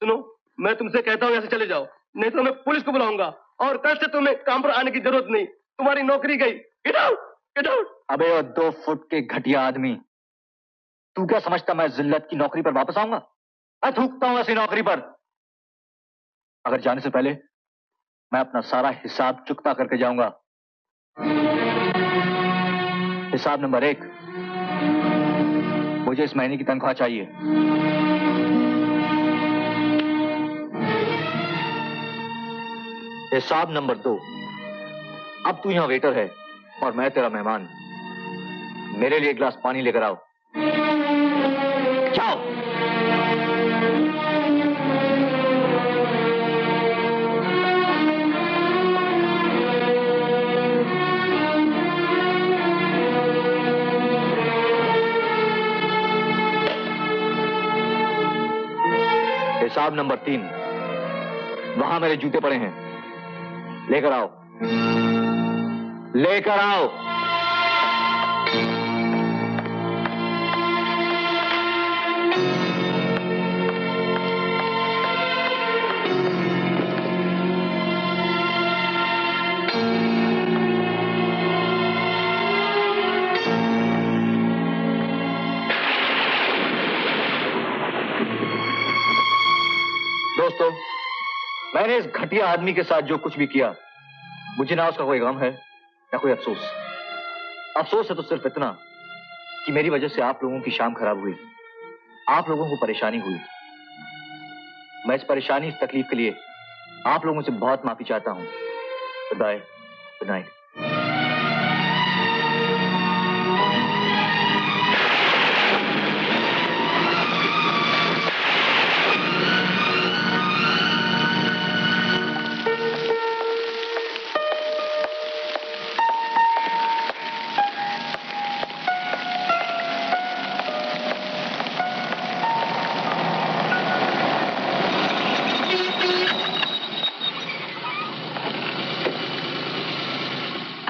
सुनो, मैं तुमसे कहता हूँ यहाँ से चले जाओ, नहीं तो मैं पुलिस को बुलाऊंगा और कल से तुम्हें काम पर आने की जरूरत नहीं। तुम्हारी नौकरी गई। Get out, get out. अबे वो 2 फुट के घटिया आदमी, तू क्या समझता मैं जिल्लत की नौकरी पर वापस आऊंगा? मैं थूकता हूं ऐसी नौकरी पर। अगर जाने से पहले मैं अपना सारा हिसाब चुकता करके जाऊंगा। हिसाब नंबर 1, मुझे इस महीने की तनख्वाह चाहिए। हिसाब नंबर 2, अब तू यहां वेटर है और मैं तेरा मेहमान। मेरे लिए 1 गिलास पानी लेकर आओ। जाओ। हिसाब नंबर 3, वहां मेरे जूते पड़े हैं, लेकर आओ, लेकर आओ। दोस्तों, मैंने इस घटिया आदमी के साथ जो कुछ भी किया, मुझे ना उसका कोई गम है ना कोई अफसोस। अफसोस है तो सिर्फ इतना कि मेरी वजह से आप लोगों की शाम खराब हुई, आप लोगों को परेशानी हुई। मैं इस परेशानी, इस तकलीफ के लिए आप लोगों से बहुत माफी चाहता हूं। Goodbye, good night.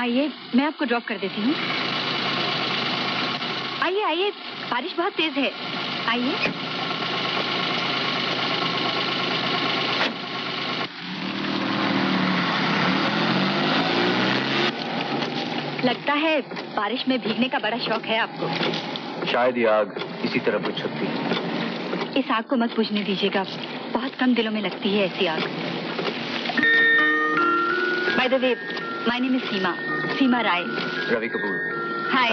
आइए, मैं आपको ड्रॉप कर देती हूँ। आइए आइए, बारिश बहुत तेज है। आइए। लगता है बारिश में भीगने का बड़ा शौक है आपको। शायद ये आग इसी तरह बुझ सकती है। इस आग को मत बुझने दीजिएगा, बहुत कम दिलों में लगती है ऐसी आग। By the way, my name is Seema, Seema Rai. Ravi Kapoor. Hi.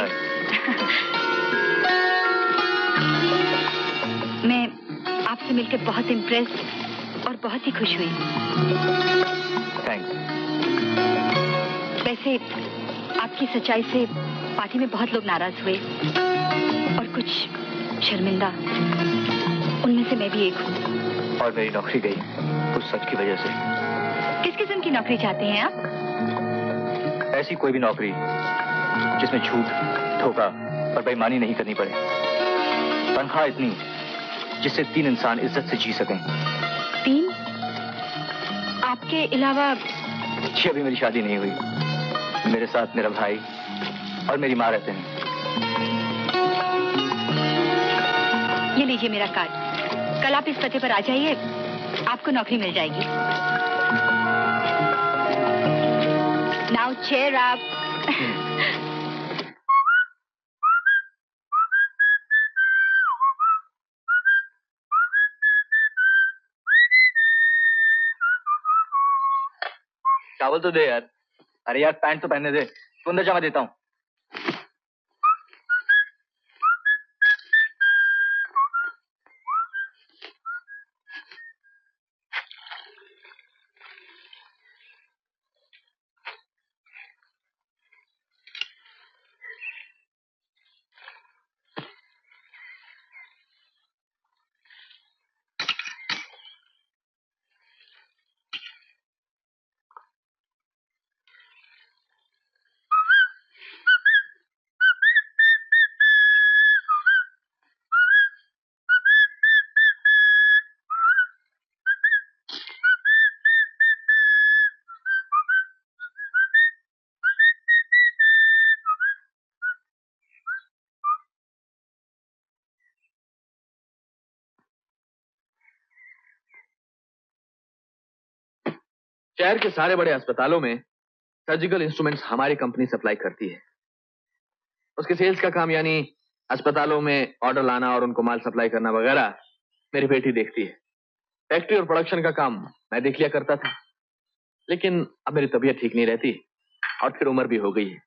मैं आपसे मिलकर बहुत इम्प्रेस्ड और बहुत ही खुश हुई। थैंक्स। वैसे आपकी सच्चाई से पार्टी में बहुत लोग नाराज हुए और कुछ शर्मिंदा। उनमें से मैं भी एक हूँ। और मेरी नौकरी गई उस सच की वजह से। किस किस्म की नौकरी चाहते हैं आप? ऐसी कोई भी नौकरी जिसमें झूठ, धोखा और बेईमानी नहीं करनी पड़े। तनख्वाह इतनी जिससे 3 इंसान इज्जत से जी सकें। 3? आपके अलावा? जी, अभी मेरी शादी नहीं हुई। मेरे साथ मेरा भाई और मेरी माँ रहते हैं। ये लीजिए मेरा कार्ड। कल आप इस पते पर आ जाइए, आपको नौकरी मिल जाएगी। Now cheer up. चावल तो दे यार। अरे यार, पैंट तो पहनने दे। तू अंदर जा, मैं देता हूँ। शहर के सारे बड़े अस्पतालों में सर्जिकल इंस्ट्रूमेंट्स हमारी कंपनी सप्लाई करती है। उसके सेल्स का काम यानी अस्पतालों में ऑर्डर लाना और उनको माल सप्लाई करना वगैरह मेरी बेटी देखती है। फैक्ट्री और प्रोडक्शन का काम मैं देख लिया करता था, लेकिन अब मेरी तबीयत ठीक नहीं रहती और फिर उम्र भी हो गई है।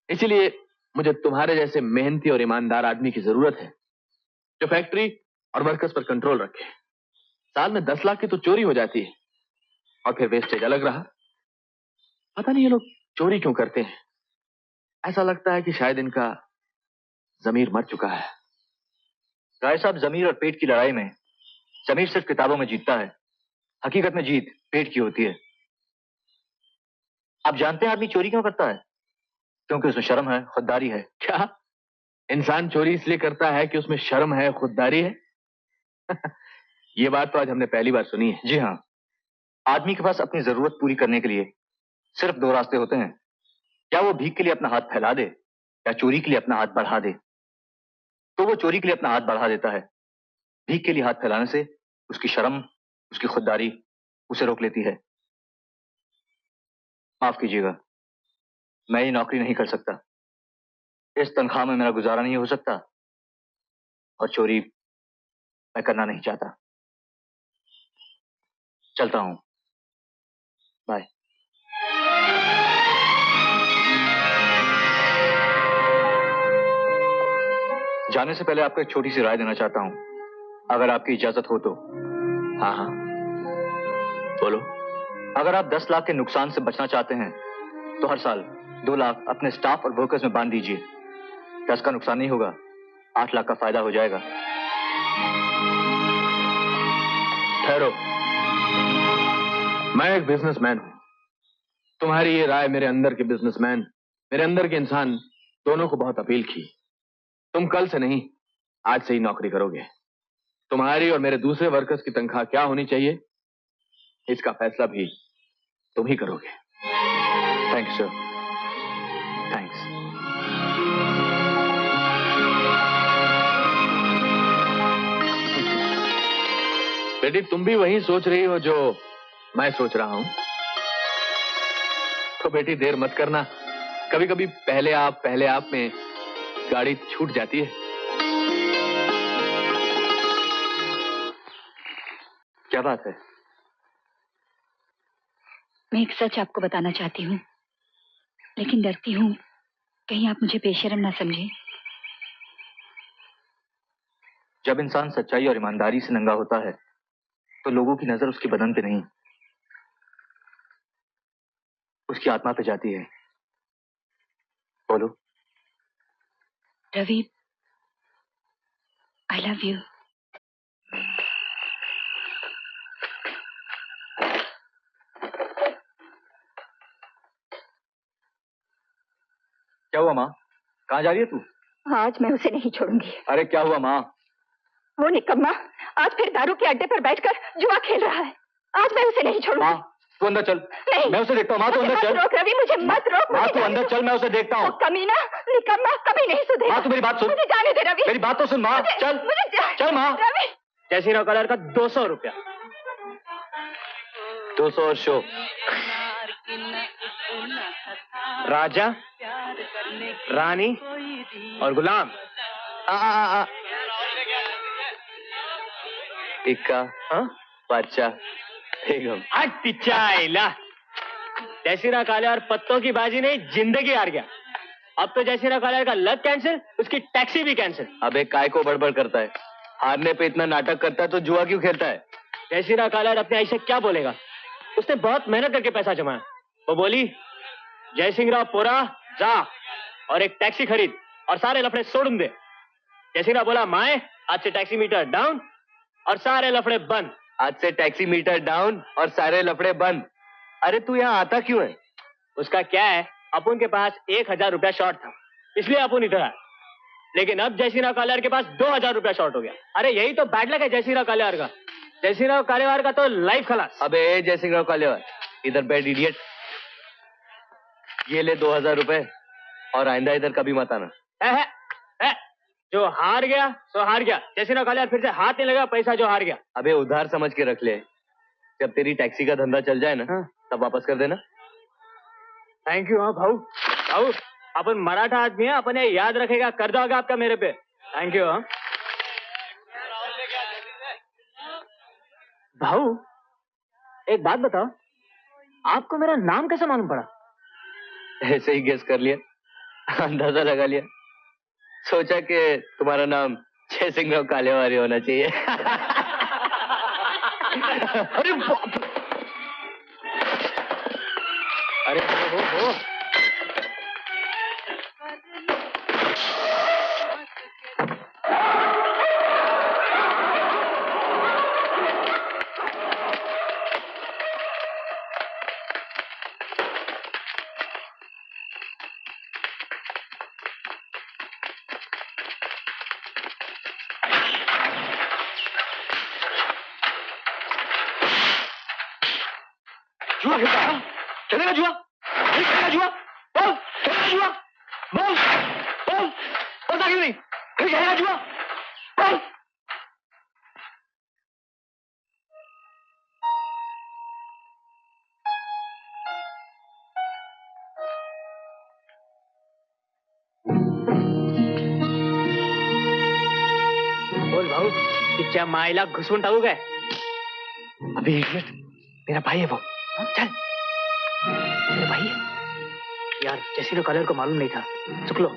इसीलिए मुझे तुम्हारे जैसे मेहनती और ईमानदार आदमी की जरूरत है जो फैक्ट्री और वर्कर्स पर कंट्रोल रखे। साल में 10 लाख की तो चोरी हो जाती है और फिर वेस्टेज अलग रहा। पता नहीं ये लोग चोरी क्यों करते हैं। ऐसा लगता है कि शायद इनका जमीर मर चुका है। राय साहब, जमीर और पेट की लड़ाई में जमीर सिर्फ किताबों में जीतता है, हकीकत में जीत पेट की होती है। आप जानते हैं आदमी चोरी क्यों करता है? क्योंकि उसमें शर्म है, खुददारी है। क्या इंसान चोरी इसलिए करता है कि उसमें शर्म है, खुददारी है? ये बात तो आज हमने पहली बार सुनी है। जी हाँ, आदमी के पास अपनी जरूरत पूरी करने के लिए सिर्फ 2 रास्ते होते हैं। या वो भीख के लिए अपना हाथ फैला दे या चोरी के लिए अपना हाथ बढ़ा दे। तो वो चोरी के लिए अपना हाथ बढ़ा देता है। भीख के लिए हाथ फैलाने से उसकी शर्म, उसकी खुददारी उसे रोक लेती है। माफ कीजिएगा, मैं ये नौकरी नहीं कर सकता। इस तनख्वाह में मेरा गुजारा नहीं हो सकता और चोरी मैं करना नहीं चाहता। चलता हूं, बाय। जाने से पहले आपको एक छोटी सी राय देना चाहता हूं, अगर आपकी इजाजत हो तो। हाँ हाँ, बोलो। अगर आप 10 लाख के नुकसान से बचना चाहते हैं तो हर साल 2 लाख अपने स्टाफ और वर्कर्स में बांध दीजिए। 10 का नुकसान नहीं होगा, 8 लाख का फायदा हो जाएगा। ठहरो, मैं एक बिजनेसमैन हूं। तुम्हारी ये राय मेरे अंदर के बिजनेसमैन, मेरे अंदर के इंसान दोनों को बहुत अपील की। तुम कल से नहीं, आज से ही नौकरी करोगे। तुम्हारी और मेरे दूसरे वर्कर्स की तनख्वाह क्या होनी चाहिए, इसका फैसला भी तुम ही करोगे। Thank you sir, thanks. बेटी, तुम भी वही सोच रही हो जो मैं सोच रहा हूं। तो बेटी देर मत करना। कभी कभी पहले आप में गाड़ी छूट जाती है। क्या बात है? मैं एक सच आपको बताना चाहती हूँ, लेकिन डरती हूँ कहीं आप मुझे बेशर्म ना समझें। जब इंसान सच्चाई और ईमानदारी से नंगा होता है तो लोगों की नजर उसके बदन पे नहीं, उसकी आत्मा पे जाती है। बोलो। Ravi, I love you. क्या हुआ माँ? कहाँ जा रही है तू? आज मैं उसे नहीं छोड़ूंगी। अरे क्या हुआ माँ? वो निकम्मा आज फिर दारू के अड्डे पर बैठकर जुआ खेल रहा है। आज मैं उसे नहीं छोड़ूंगी। माँ तू अंदर चल, नहीं, मैं उसे देखता हूँ। माँ तू अंदर चल। रोक रवि, मुझे मत रोक। माँ तू अंदर चल, मैं उसे देखता हूँ। कमीना निकम्मा कभी नहीं सुधरेगा। माँ तू मेरी बात सुन। मुझे जाने दे रवि। मेरी बात तो सुन माँ। चल चल माँ। रवि, जैसी कलर का 200 रुपया। 200 और शो। राजा, रानी और गुलाम। इक्का, हाँ? बादशाह, बेगम। आज पिचाइला। जैसीरा काले और पत्तों की बाजी नहीं, जिंदगी हार गया। अब तो जैसीरा काले का लक कैंसिल, उसकी टैक्सी भी कैंसिल। अबे काय को बड़बड़ करता है? हारने पे इतना नाटक करता है तो जुआ क्यों खेलता है? जैसीरा काले अपने आई से क्या बोलेगा? उसने बहुत मेहनत करके पैसा जमाया। वो बोली, जय सिंह राव पोरा जा और एक टैक्सी खरीद और सारे लफड़े छोड़ दे। जय सिंह राव बोला, माए आज से टैक्सी मीटर डाउन और सारे लफड़े बंद। आज से टैक्सी मीटर डाउन और सारे लफड़े बंद। अरे तू यहाँ आता क्यों है? उसका क्या है, अपुन के पास 1000 रुपया शॉर्ट था, इसलिए अपुन इधर आया। लेकिन अब जयसिंह कालेवार के पास 2000 रुपया शॉर्ट हो गया। अरे यही तो बैड लक है जयसिंह कालेवार का। जयसिंह कालेवार का तो लाइफ खलास। अबे जयसिंह कालेवार, इधर बैठ इडियट। ये ले 2000 रुपए और आइंदा इधर कभी मत आना। है। जो हार गया तो हार गया। जयसिंह कालेवार फिर से हाथ नहीं लगा पैसा जो हार गया। अबे उधार समझ के रख ले, जब तेरी टैक्सी का धंधा चल जाए ना, हाँ। तब वापस कर देना। Thank you. हाँ भाऊ, भाऊ अपन मराठा आदमी है, अपन ये याद रखेगा, कर्जा होगा आपका मेरे पे। Thank you. हाँ भाऊ, एक बात बताओ, आपको मेरा नाम कैसे मालूम पड़ा? ऐसे ही गेस कर लिया, अंदाजा लगा लिया। सोचा कि तुम्हारा नाम जय सिंह राव कालेवारी होना चाहिए। अरे बाप रे! अरे हो। जुआ खेलता है? चलेगा जुआ? नहीं चलेगा जुआ? बोल, चलेगा जुआ? बोल, बोल, बोलता क्यों नहीं? नहीं चलेगा जुआ? बोल। बोल भाऊ, तिच्या मायला घुसून टाकू काय? अभी इडियट, मेरा भाई है वो। हाँ, चल। मेरे भाई यार, जैसी तो कलर को मालूम नहीं था। चुक लो।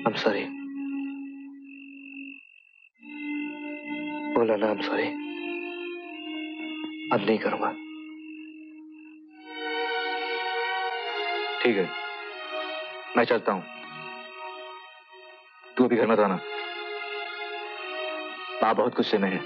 I'm sorry. बोला ना I'm sorry. अब नहीं करूंगा। ठीक है, मैं चलता हूं। तू अभी घर मत आना। पापा बहुत गुस्से में है।